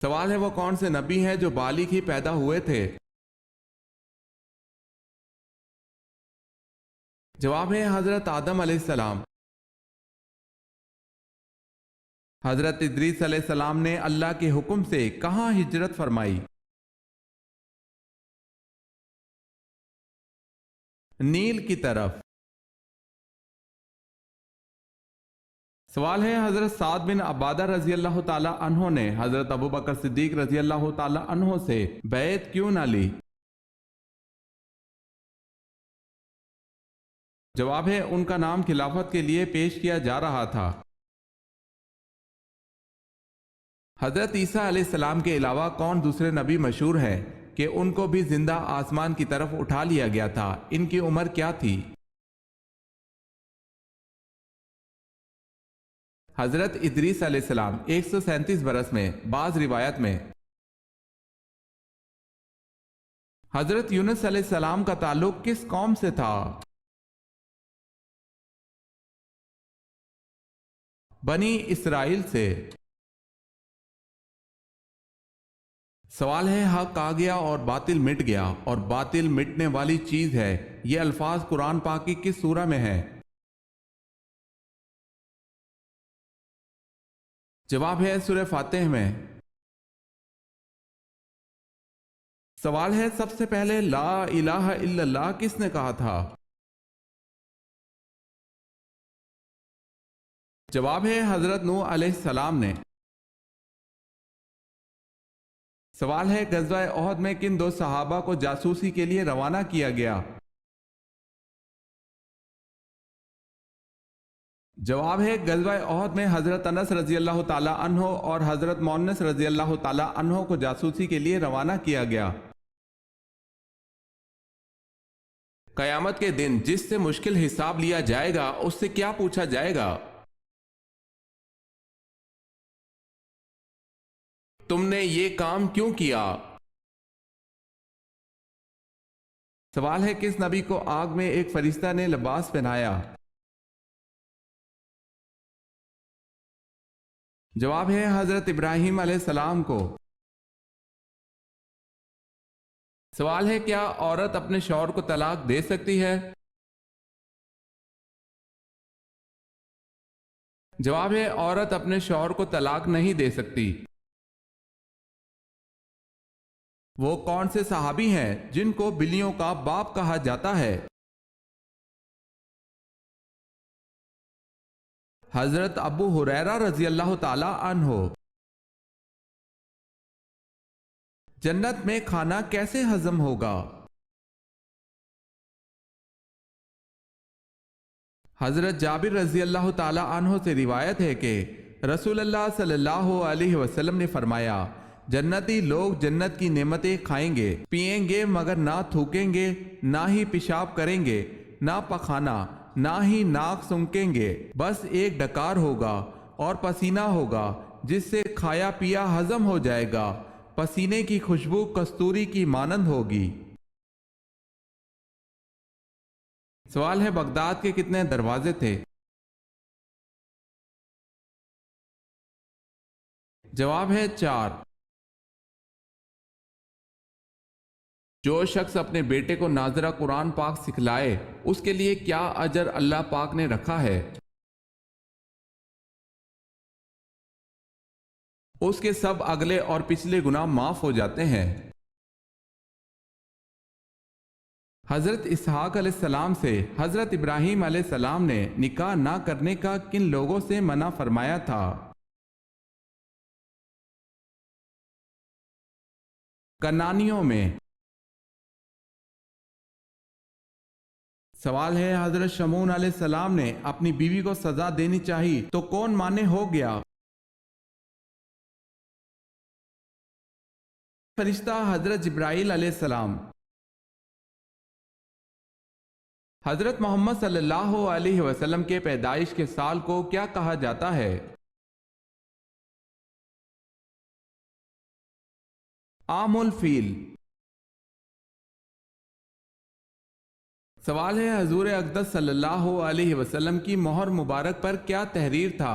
سوال ہے وہ کون سے نبی ہیں جو بالغ ہی پیدا ہوئے تھے؟ جواب ہے حضرت آدم علیہ السلام۔ حضرت ادریس علیہ السلام نے اللہ کے حکم سے کہاں ہجرت فرمائی؟ نیل کی طرف۔ سوال ہے حضرت سعد بن عبادہ رضی اللہ تعالی عنہ نے حضرت ابو بکر صدیق رضی اللہ تعالی عنہ سے بیعت کیوں نہ لی؟ جواب ہے ان کا نام خلافت کے لیے پیش کیا جا رہا تھا۔ حضرت عیسیٰ علیہ السلام کے علاوہ کون دوسرے نبی مشہور ہیں کہ ان کو بھی زندہ آسمان کی طرف اٹھا لیا گیا تھا؟ ان کی عمر کیا تھی؟ حضرت ادریس علیہ السلام 137 برس میں، بعض روایت میں۔ حضرت یونس علیہ السلام کا تعلق کس قوم سے تھا؟ بنی اسرائیل سے۔ سوال ہے حق آ گیا اور باطل مٹ گیا اور باطل مٹنے والی چیز ہے، یہ الفاظ قرآن پاک کی کس سورہ میں ہیں؟ جواب ہے سورہ فاتح میں۔ سوال ہے سب سے پہلے لا الہ الا اللہ کس نے کہا تھا؟ جواب ہے حضرت نوح علیہ السلام نے۔ سوال ہے غزوہ احد میں کن دو صحابہ کو جاسوسی کے لیے روانہ کیا گیا؟ جواب ہے غزوہ احد میں حضرت انس رضی اللہ تعالی عنہ اور حضرت مونس رضی اللہ تعالی عنہ کو جاسوسی کے لیے روانہ کیا گیا۔ قیامت کے دن جس سے مشکل حساب لیا جائے گا اس سے کیا پوچھا جائے گا؟ تم نے یہ کام کیوں کیا؟ سوال ہے کس نبی کو آگ میں ایک فرشتہ نے لباس پہنایا؟ جواب ہے حضرت ابراہیم علیہ السلام کو۔ سوال ہے کیا عورت اپنے شوہر کو طلاق دے سکتی ہے؟ جواب ہے عورت اپنے شوہر کو طلاق نہیں دے سکتی۔ وہ کون سے صحابی ہیں جن کو بلیوں کا باپ کہا جاتا ہے؟ حضرت ابو ہریرہ رضی اللہ تعالی عنہ۔ جنت میں کھانا کیسے ہضم ہوگا؟ حضرت جابر رضی اللہ تعالی عنہ سے روایت ہے کہ رسول اللہ صلی اللہ علیہ وسلم نے فرمایا جنتی لوگ جنت کی نعمتیں کھائیں گے پئیں گے مگر نہ تھوکیں گے، نہ ہی پیشاب کریں گے، نہ پخانا، نہ ہی ناک سونکیں گے، بس ایک ڈکار ہوگا اور پسینہ ہوگا جس سے کھایا پیا ہضم ہو جائے گا، پسینے کی خوشبو کستوری کی مانند ہوگی۔ سوال ہے بغداد کے کتنے دروازے تھے؟ جواب ہے 4۔ جو شخص اپنے بیٹے کو ناظرہ قرآن پاک سکھلائے اس کے لیے کیا اجر اللہ پاک نے رکھا ہے؟ اس کے سب اگلے اور پچھلے گناہ معاف ہو جاتے ہیں۔ حضرت اسحاق علیہ السلام سے حضرت ابراہیم علیہ السلام نے نکاح نہ کرنے کا کن لوگوں سے منع فرمایا تھا؟ کنانیوں میں۔ سوال ہے حضرت شمعون علیہ السلام نے اپنی بیوی کو سزا دینی چاہی تو کون مانے ہو گیا؟ فرشتہ حضرت جبرائیل علیہ السلام۔ حضرت محمد صلی اللہ علیہ وسلم کے پیدائش کے سال کو کیا کہا جاتا ہے؟ عام الفیل۔ سوال ہے حضور اقدس صلی اللہ علیہ وسلم کی مہر مبارک پر کیا تحریر تھا؟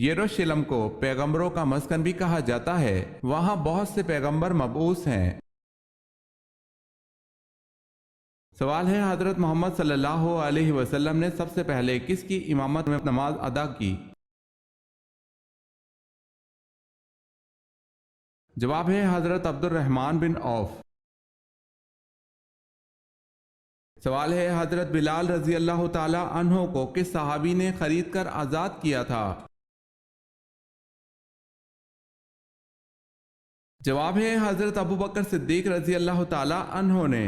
یروشلم کو پیغمبروں کا مسکن بھی کہا جاتا ہے، وہاں بہت سے پیغمبر مبعوث ہیں۔ سوال ہے حضرت محمد صلی اللہ علیہ وسلم نے سب سے پہلے کس کی امامت میں نماز ادا کی؟ جواب ہے حضرت عبد الرحمن بن عوف۔ سوال ہے حضرت بلال رضی اللہ تعالی عنہ کو کس صحابی نے خرید کر آزاد کیا تھا؟ جواب ہے حضرت ابو بکر صدیق رضی اللہ تعالی عنہ نے۔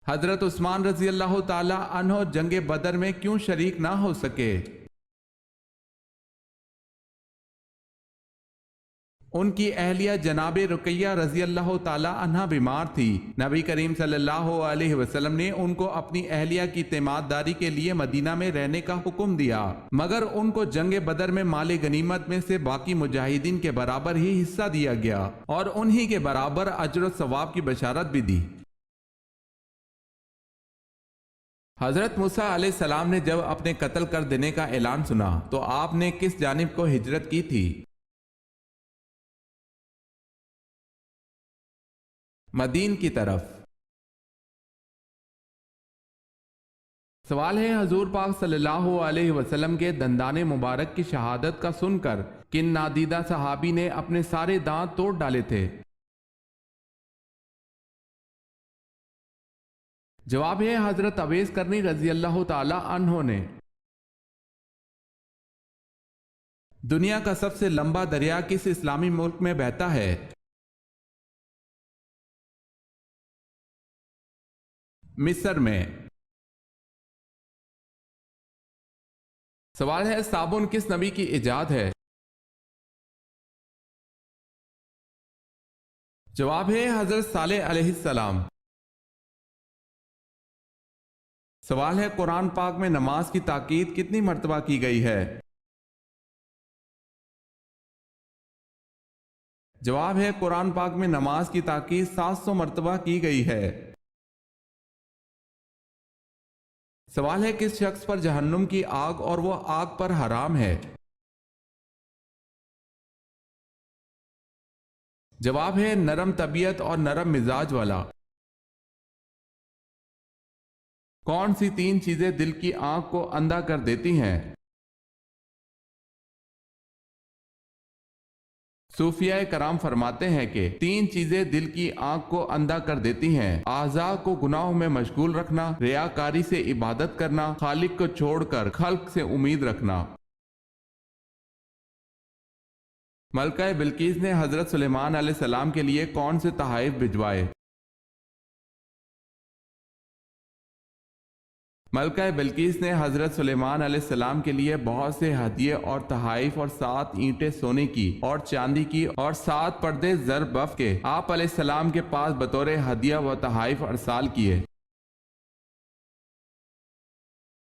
حضرت عثمان رضی اللہ تعالی عنہ جنگ بدر میں کیوں شریک نہ ہو سکے؟ ان کی اہلیہ جناب رقیہ رضی اللہ تعالی عنہ بیمار تھی۔ نبی کریم صلی اللہ علیہ وسلم نے ان کو اپنی اہلیہ کی تیمارداری کے لیے مدینہ میں رہنے کا حکم دیا، مگر ان کو جنگ بدر میں مال غنیمت میں سے باقی مجاہدین کے برابر ہی حصہ دیا گیا اور انہی کے برابر اجر و ثواب کی بشارت بھی دی۔ حضرت موسیٰ علیہ السلام نے جب اپنے قتل کر دینے کا اعلان سنا تو آپ نے کس جانب کو ہجرت کی تھی؟ مدین کی طرف۔ سوال ہے حضور پاک صلی اللہ علیہ وسلم کے دندان مبارک کی شہادت کا سن کر کن نادیدہ صحابی نے اپنے سارے دانت توڑ ڈالے تھے؟ جواب ہے حضرت اویس کرنی رضی اللہ تعالی عنہ نے۔ دنیا کا سب سے لمبا دریا کس اسلامی ملک میں بہتا ہے؟ مصر میں۔ سوال ہے صابن کس نبی کی ایجاد ہے؟ جواب ہے حضرت صالح علیہ السلام۔ سوال ہے قرآن پاک میں نماز کی تاکید کتنی مرتبہ کی گئی ہے؟ جواب ہے قرآن پاک میں نماز کی تاکید 700 مرتبہ کی گئی ہے۔ سوال ہے کس شخص پر جہنم کی آگ اور وہ آگ پر حرام ہے؟ جواب ہے نرم طبیعت اور نرم مزاج والا۔ کون سی 3 چیزیں دل کی آنکھ کو اندھا کر دیتی ہیں؟ صوفیہ کرام فرماتے ہیں کہ 3 چیزیں دل کی آنکھ کو اندھا کر دیتی ہیں: اعضاء کو گناہوں میں مشغول رکھنا، ریاکاری سے عبادت کرنا، خالق کو چھوڑ کر خلق سے امید رکھنا۔ ملکہ بلقیس نے حضرت سلیمان علیہ السلام کے لیے کون سے تحائف بھجوائے؟ ملکہ بلقیس نے حضرت سلیمان علیہ السلام کے لیے بہت سے ہدیے اور تحائف اور 7 اینٹیں سونے کی اور چاندی کی اور 7 پردے زر بف کے آپ علیہ السلام کے پاس بطور ہدیہ و تحائف ارسال کیے۔